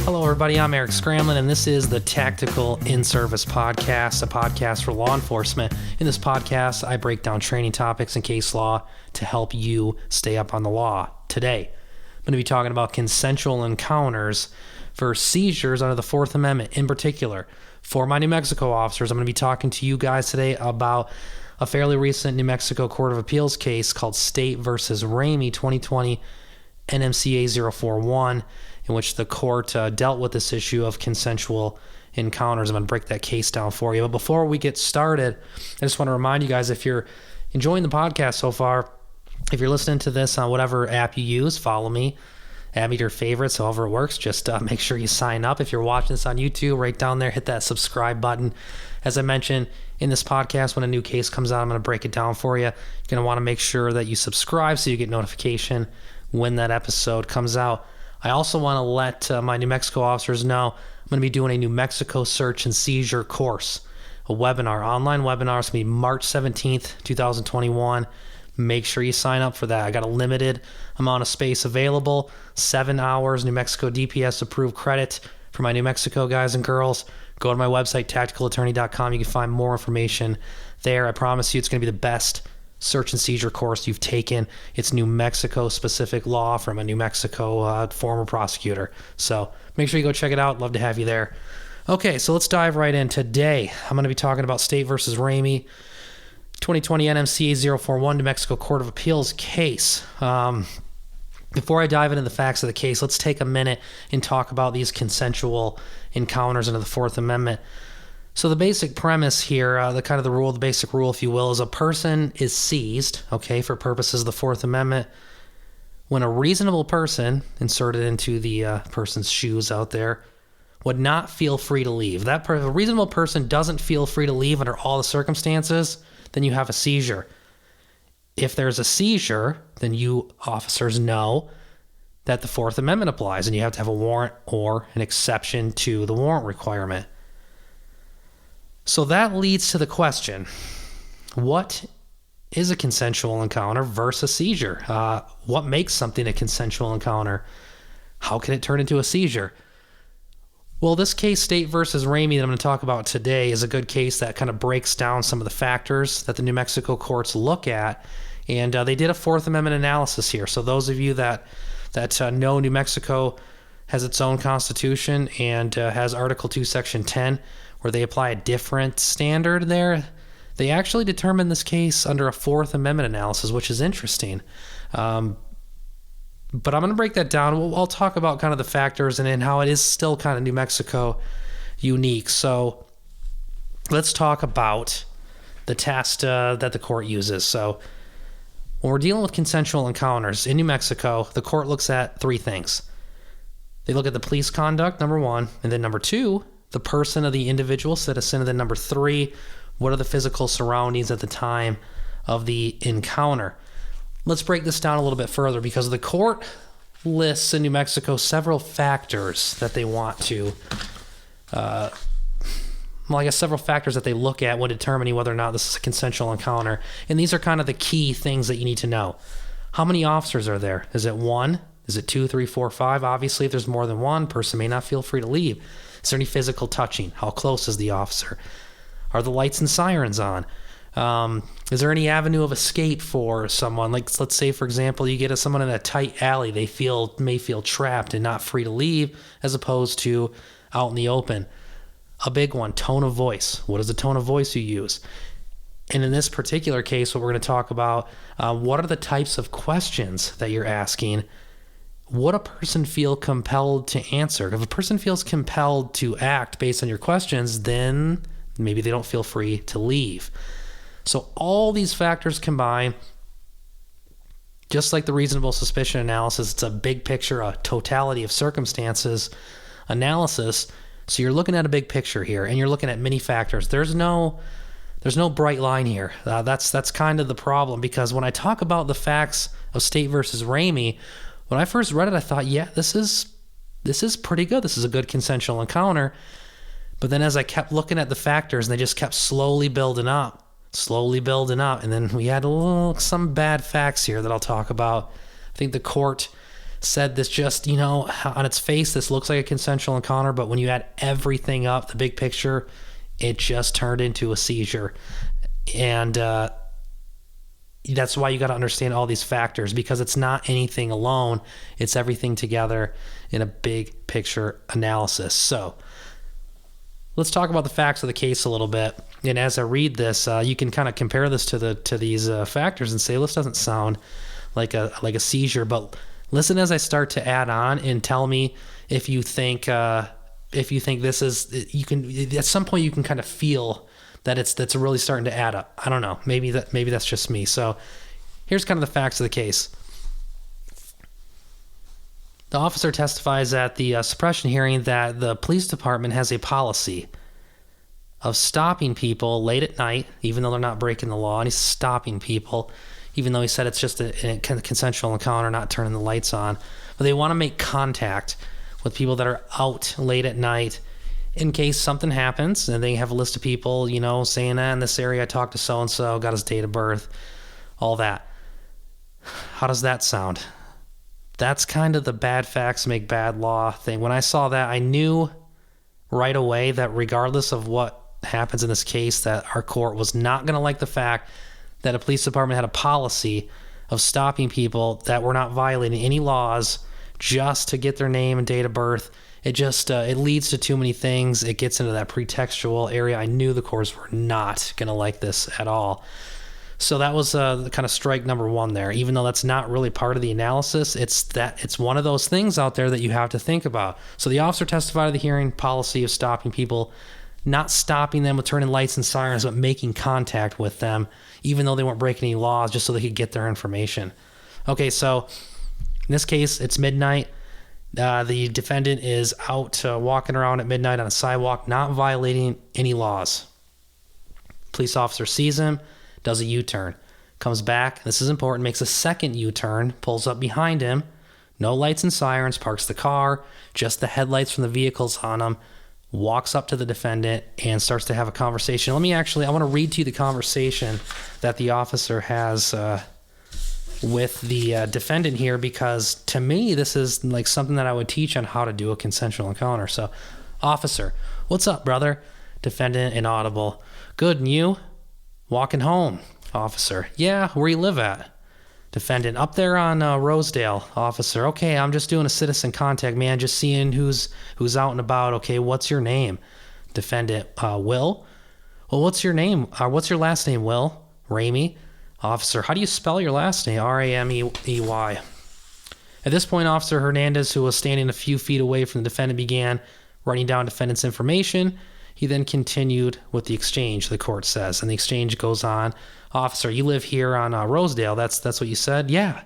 Hello, everybody. I'm Eric Scramlin, and this is the Tactical In-Service Podcast, a podcast for law enforcement. In this podcast, I break down training topics and case law to help you stay up on the law. Today, I'm going to be talking about consensual encounters for seizures under the Fourth Amendment. In particular, for my New Mexico officers, I'm going to be talking to you guys today about a fairly recent New Mexico Court of Appeals case called State versus Ramey 2020 NMCA 041, in which the court dealt with this issue of consensual encounters. I'm going to break that case down for you. But before we get started, I just want to remind you guys, if you're enjoying the podcast so far, if you're listening to this on whatever app you use, follow me, add me to your favorites, however it works. Just make sure you sign up. If you're watching this on YouTube, right down there, hit that subscribe button. As I mentioned in this podcast, when a new case comes out, I'm going to break it down for you. You're going to want to make sure that you subscribe so you get notification when that episode comes out. I also want to let my New Mexico officers know I'm going to be doing a New Mexico search and seizure course, a webinar, online webinar. It's going to be March 17th, 2021. Make sure you sign up for that. I got a limited amount of space available, 7 hours, New Mexico DPS approved credit for my New Mexico guys and girls. Go to my website, tacticalattorney.com. You can find more information there. I promise you it's going to be the best search and seizure course you've taken. It's New Mexico specific law from a New Mexico former prosecutor. So make sure you go check it out. Love to have you there. Okay, so let's dive right in. Today, I'm going to be talking about State versus Ramey, 2020 NMCA 041, New Mexico Court of Appeals case. Before I dive into the facts of the case, let's take a minute and talk about these consensual encounters under the Fourth Amendment. So the basic premise here, the basic rule, if you will, is a person is seized, okay, for purposes of the Fourth Amendment, when a reasonable person, inserted into the person's shoes out there, would not feel free to leave. If a reasonable person doesn't feel free to leave under all the circumstances, then you have a seizure. If there's a seizure, then you officers know that the Fourth Amendment applies, and you have to have a warrant or an exception to the warrant requirement. So that leads to the question, what is a consensual encounter versus seizure? What makes something a consensual encounter? How can it turn into a seizure? Well, this case, State versus Ramey, that I'm going to talk about today, is a good case that kind of breaks down some of the factors that the New Mexico courts look at. And they did a Fourth Amendment analysis here. So those of you that know New Mexico has its own constitution and has Article 2, Section 10, where they apply a different standard there, they actually determined this case under a Fourth Amendment analysis, which is interesting. But I'm going to break that down. I'll talk about kind of the factors and how it is still kind of New Mexico unique. So let's talk about the test that the court uses. So when we're dealing with consensual encounters in New Mexico, the court looks at three things. They look at the police conduct, number one, and then number two, the person of the individual citizen, and then number three, what are the physical surroundings at the time of the encounter? Let's break this down a little bit further, because the court lists in New Mexico several factors that they want to, several factors that they look at when determining whether or not this is a consensual encounter. And these are kind of the key things that you need to know. How many officers are there? Is it one? Is it 2, 3, 4, 5? Obviously, if there's more than one, person may not feel free to leave. Is there any physical touching? How close is the officer? Are the lights and sirens on? Is there any avenue of escape for someone? Like, let's say, for example, you get someone in a tight alley. They may feel trapped and not free to leave, as opposed to out in the open. A big one, tone of voice. What is the tone of voice you use? And in this particular case, what we're going to talk about, what are the types of questions that you're asking? Would a person feel compelled to answer? If a person feels compelled to act based on your questions, then maybe they don't feel free to leave. So all these factors combine, just like the reasonable suspicion analysis, it's a big picture, a totality of circumstances analysis. So you're looking at a big picture here, and you're looking at many factors. There's no bright line here. That's kind of the problem, because when I talk about the facts of State versus Ramey, when I first read it, I thought, yeah, this is pretty good. This is a good consensual encounter. But then as I kept looking at the factors, and they just kept slowly building up. And then we had some bad facts here that I'll talk about. I think the court said this just, you know, on its face, this looks like a consensual encounter, but when you add everything up, the big picture, it just turned into a seizure. And that's why you got to understand all these factors, because it's not anything alone. It's everything together in a big picture analysis. So let's talk about the facts of the case a little bit. And as I read this, you can kind of compare this to these factors and say, this doesn't sound like a seizure, but listen as I start to add on and tell me if you think this is, you can, at some point you can kind of feel that that's really starting to add up. I don't know. Maybe that's just me. So here's kind of the facts of the case. The officer testifies at the suppression hearing that the police department has a policy of stopping people late at night, even though they're not breaking the law, and he's stopping people, even though he said it's just a consensual encounter, not turning the lights on. But they want to make contact with people that are out late at night in case something happens, and they have a list of people, you know, saying, in this area I talked to so-and-so, got his date of birth, all that. How does that sound? That's kind of the bad facts make bad law thing. When I saw that, I knew right away that regardless of what happens in this case, that our court was not going to like the fact that a police department had a policy of stopping people that were not violating any laws just to get their name and date of birth. It just, it leads to too many things. It gets into that pretextual area. I knew the courts were not going to like this at all. So that was the kind of strike number one there. Even though that's not really part of the analysis, it's one of those things out there that you have to think about. So the officer testified at the hearing, policy of stopping people, not stopping them with turning lights and sirens, but making contact with them, even though they weren't breaking any laws, just so they could get their information. Okay, so in this case, it's midnight. The defendant is out walking around at midnight on a sidewalk, not violating any laws. Police officer sees him, does a U-turn, comes back, this is important, makes a second U-turn, pulls up behind him, no lights and sirens, parks the car, just the headlights from the vehicles on him, walks up to the defendant and starts to have a conversation. I want to read to you the conversation that the officer has with the defendant here, because to me, this is like something that I would teach on how to do a consensual encounter. So, officer, what's up, brother? Defendant, inaudible. Good, and you? Walking home. Officer, yeah, where you live at? Defendant, up there on Rosedale. Officer, okay, I'm just doing a citizen contact, man, just seeing who's out and about. Okay, what's your name? Defendant, Will? Well, what's your name? What's your last name, Will? Ramey. Officer, how do you spell your last name? Ramey. At this point, Officer Hernandez, who was standing a few feet away from the defendant, began writing down defendant's information. He then continued with the exchange, the court says, and the exchange goes on. Officer, you live here on Rosedale. That's what you said? Yeah.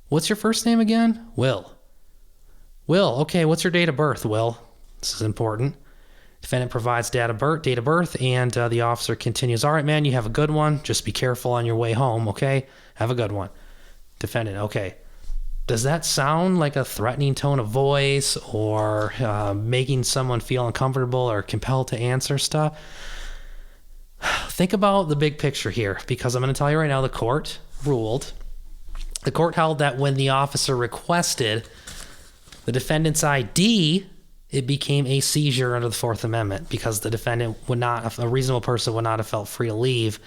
What's your first name again? Will. Will, okay, what's your date of birth, Will? This is important. Defendant provides date of birth, and the officer continues, all right, man, you have a good one. Just be careful on your way home, okay? Have a good one. Defendant, okay. Does that sound like a threatening tone of voice or making someone feel uncomfortable or compelled to answer stuff? Think about the big picture here, because I'm going to tell you right now, the court held that when the officer requested the defendant's ID, it became a seizure under the Fourth Amendment, because the defendant a reasonable person would not have felt free to leave,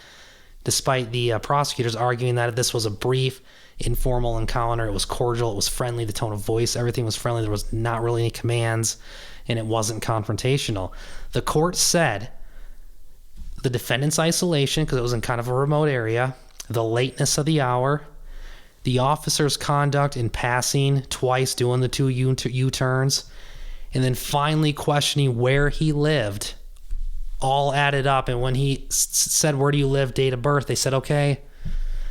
despite the prosecutors arguing that this was a brief, informal encounter. It was cordial, it was friendly, the tone of voice, everything was friendly. There was not really any commands, and it wasn't confrontational. The court said the defendant's isolation, because it was in kind of a remote area, the lateness of the hour, the officer's conduct in passing twice, doing the two U-turns, and then finally questioning where he lived, all added up. And when he said, where do you live, date of birth, they said, okay,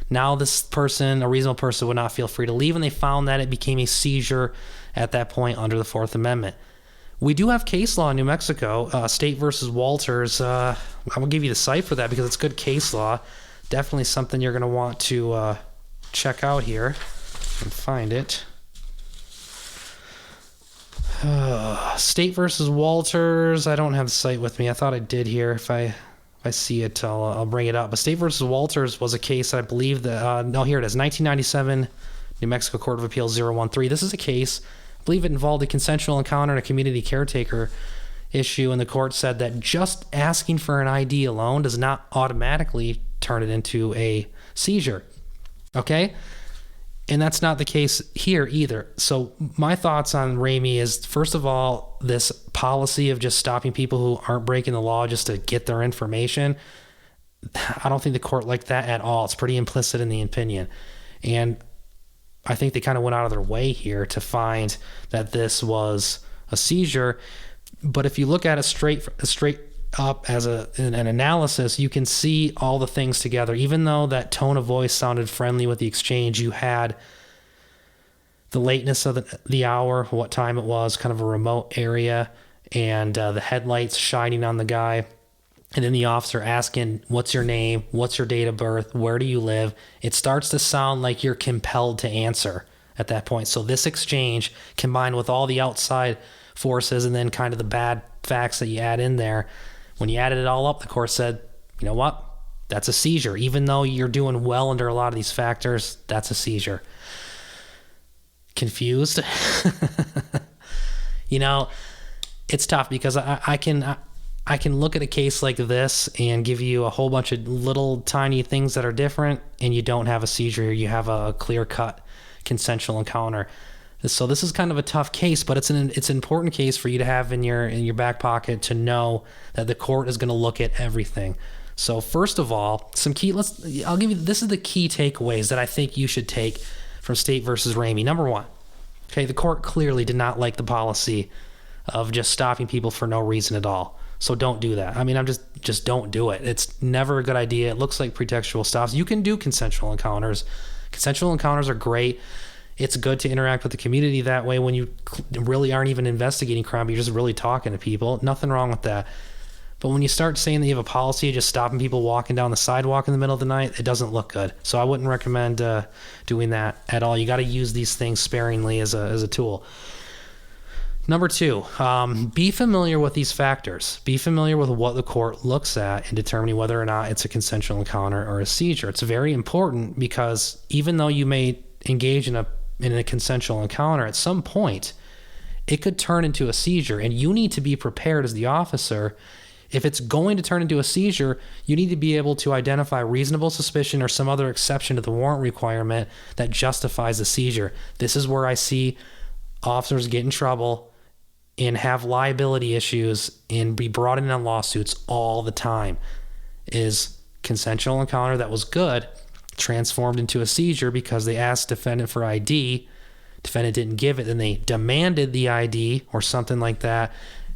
now this person, a reasonable person, would not feel free to leave, and they found that it became a seizure at that point under the Fourth Amendment. We do have case law in New Mexico, State versus Walters. I'm going to give you the site for that because it's good case law. Definitely something you're going to want to check out here and find it. State versus Walters. I don't have the site with me. I thought I did here. If I see it, I'll bring it up. But State versus Walters was a case that I believe that, no, here it is, 1997 New Mexico Court of Appeals 013. This is a case, I believe it involved a consensual encounter and a community caretaker issue, and the court said that just asking for an ID alone does not automatically turn it into a seizure. Okay? And that's not the case here either. So my thoughts on Ramey is, first of all, this policy of just stopping people who aren't breaking the law just to get their information, I don't think the court liked that at all. It's pretty implicit in the opinion. And I think they kind of went out of their way here to find that this was a seizure. But if you look at it straight up as an analysis, you can see all the things together. Even though that tone of voice sounded friendly with the exchange, you had the lateness of the hour, what time it was, kind of a remote area, and the headlights shining on the guy. And then the officer asking, what's your name? What's your date of birth? Where do you live? It starts to sound like you're compelled to answer at that point. So this exchange, combined with all the outside forces and then kind of the bad facts that you add in there, when you added it all up, the court said, you know what? That's a seizure. Even though you're doing well under a lot of these factors, that's a seizure. Confused? It's tough because I can look at a case like this and give you a whole bunch of little tiny things that are different, and you don't have a seizure. You have a clear-cut consensual encounter. So this is kind of a tough case, but it's an important case for you to have in your back pocket to know that the court is going to look at everything. So first of all, I'll give you, this is the key takeaways that I think you should take from State versus Ramey. Number one, okay, the court clearly did not like the policy of just stopping people for no reason at all. So don't do that. I mean, just don't do it. It's never a good idea. It looks like pretextual stops. You can do consensual encounters. Consensual encounters are great. It's good to interact with the community that way when you really aren't even investigating crime, but you're just really talking to people. Nothing wrong with that. But when you start saying that you have a policy of just stopping people walking down the sidewalk in the middle of the night, it doesn't look good. So I wouldn't recommend doing that at all. You got to use these things sparingly as a tool. Number two, be familiar with these factors. Be familiar with what the court looks at in determining whether or not it's a consensual encounter or a seizure. It's very important because even though you may engage in a consensual encounter, at some point, it could turn into a seizure, and you need to be prepared as the officer. If it's going to turn into a seizure, you need to be able to identify reasonable suspicion or some other exception to the warrant requirement that justifies a seizure. This is where I see officers get in trouble and have liability issues and be brought in on lawsuits all the time. Is consensual encounter that was good transformed into a seizure because they asked defendant for ID, defendant didn't give it, then they demanded the ID or something like that,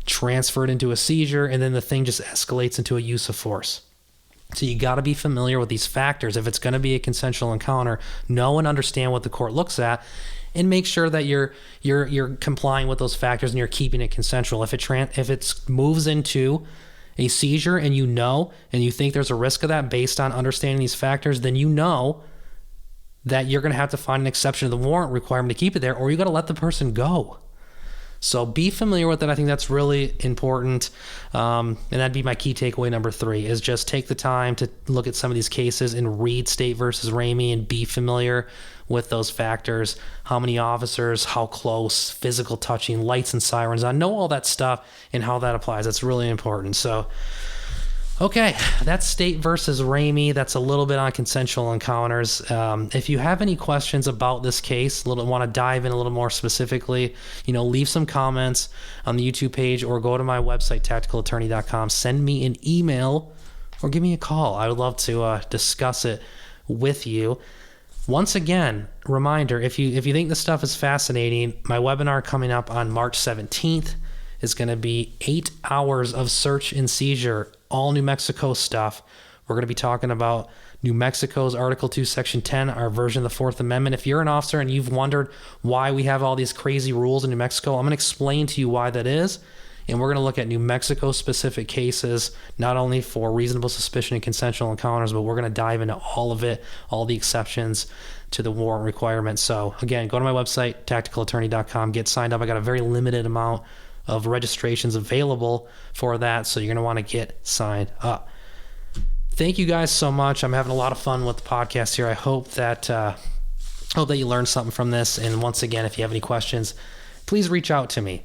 transferred into a seizure, and then the thing just escalates into a use of force. So you got to be familiar with these factors. If it's going to be a consensual encounter, know and understand what the court looks at, and make sure that you're complying with those factors and you're keeping it consensual. If it moves into a seizure and you think there's a risk of that based on understanding these factors, then you know that you're going to have to find an exception to the warrant requirement to keep it there, or you got to let the person go. So be familiar with it. I think that's really important. And that'd be my key takeaway number 3 is just take the time to look at some of these cases and read State versus Ramey and be familiar with those factors. How many officers, how close, physical touching, lights and sirens on. Know all that stuff and how that applies. That's really important. So, okay, that's State versus Ramey. That's a little bit on consensual encounters. If you have any questions about this case, want to dive in a little more specifically, leave some comments on the YouTube page or go to my website, tacticalattorney.com. Send me an email or give me a call. I would love to discuss it with you. Once again, reminder, if you think this stuff is fascinating, my webinar coming up on March 17th is going to be 8 hours of search and seizure, all New Mexico stuff. We're going to be talking about New Mexico's Article 2, Section 10, our version of the Fourth Amendment. If you're an officer and you've wondered why we have all these crazy rules in New Mexico, I'm going to explain to you why that is. And we're going to look at New Mexico-specific cases, not only for reasonable suspicion and consensual encounters, but we're going to dive into all of it, all the exceptions to the warrant requirements. So, again, go to my website, tacticalattorney.com, get signed up. I got a very limited amount of registrations available for that, so you're going to want to get signed up. Thank you guys so much. I'm having a lot of fun with the podcast here. I hope that Hope that you learned something from this. And once again, if you have any questions, please reach out to me.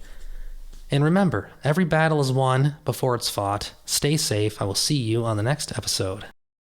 And remember, every battle is won before it's fought. Stay safe. I will see you on the next episode.